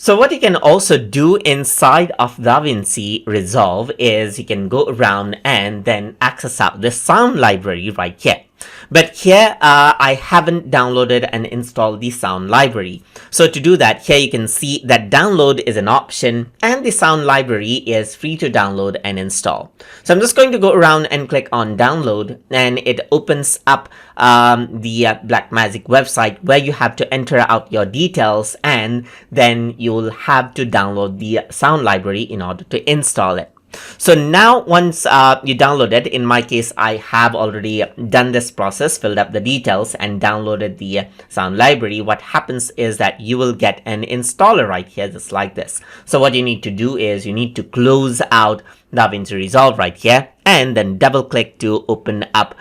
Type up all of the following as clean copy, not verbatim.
So what you can also do inside of Davinci Resolve is you can go around and then access out the sound library right here. But here I haven't downloaded and installed the sound library. So to do that, here you can see that download is an option and the sound library is free to download and install. So I'm just going to go around and click on download, and it opens up the Blackmagic website where you have to enter out your details, and then you'll have to download the sound library in order to install it. So now once you download it, in my case I have already done this process, filled up the details and downloaded the sound library. What happens is that you will get an installer right here, just like this. So what you need to do is you need to close out Davinci Resolve right here and then double click to open up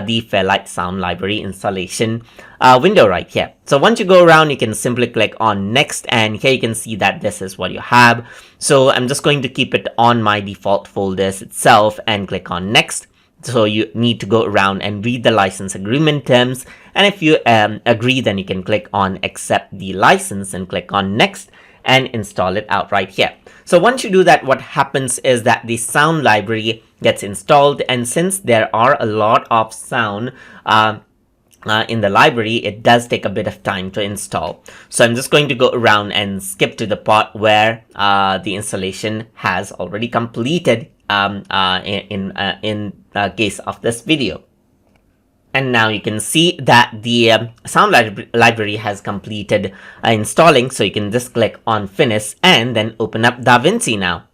the Fairlight Sound Library installation window right here. So once you go around, you can simply click on next, and here you can see that this is what you have. So I'm just going to keep it on my default folders itself and click on next. So you need to go around and read the license agreement terms, and if you agree, then you can click on accept the license and click on next and install it out right here. So once you do that, what happens is that the sound library gets installed, and since there are a lot of sound in the library, it does take a bit of time to install. So I'm just going to go around and skip to the part where the installation has already completed in case of this video. And now you can see that the sound library has completed installing, so you can just click on finish and then open up Davinci now.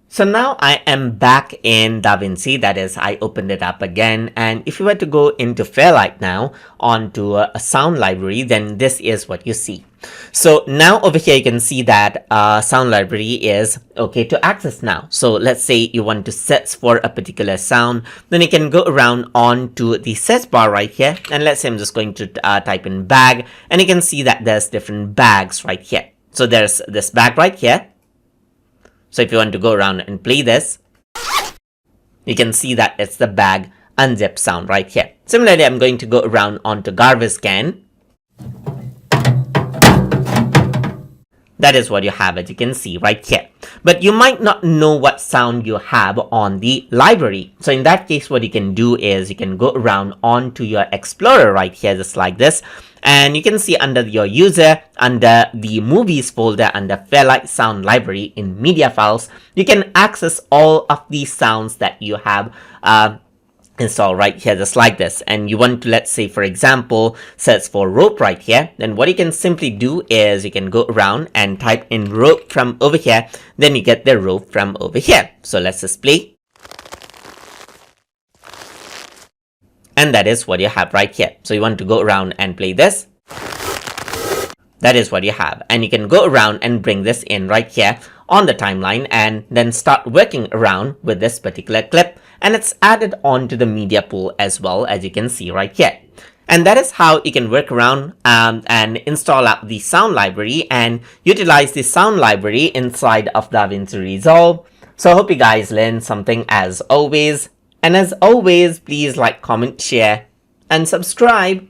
So now I am back in Davinci, that is, I opened it up again, and if you were to go into Fairlight now onto a sound library, then this is what you see. So now over here you can see that sound library is okay to access now. So let's say you want to search for a particular sound, then you can go around onto the search bar right here, and let's say I'm just going to type in bag, and you can see that there's different bags right here. So there's this bag right here. So if you want to go around and play this, you can see that it's the bag unzip sound right here. Similarly, I'm going to go around onto garbage scan. That is what you have, as you can see right here. But you might not know what sound you have on the library. So in that case, what you can do is you can go around onto your Explorer right here, just like this. And you can see under your user, under the movies folder, under Fairlight Sound Library in media files, you can access all of these sounds that you have install right here, just like this. And you want to, let's say for example, search for rope right here, then what you can simply do is you can go around and type in rope from over here, then you get the rope from over here. So let's just play. And that is what you have right here. So you want to go around and play this. That is what you have. And you can go around and bring this in right here on the timeline and then start working around with this particular clip. And it's added onto the media pool as well, as you can see right here. And that is how you can work around and install out the sound library and utilize the sound library inside of Davinci Resolve. So I hope you guys learned something as always. And as always, please like, comment, share, and subscribe.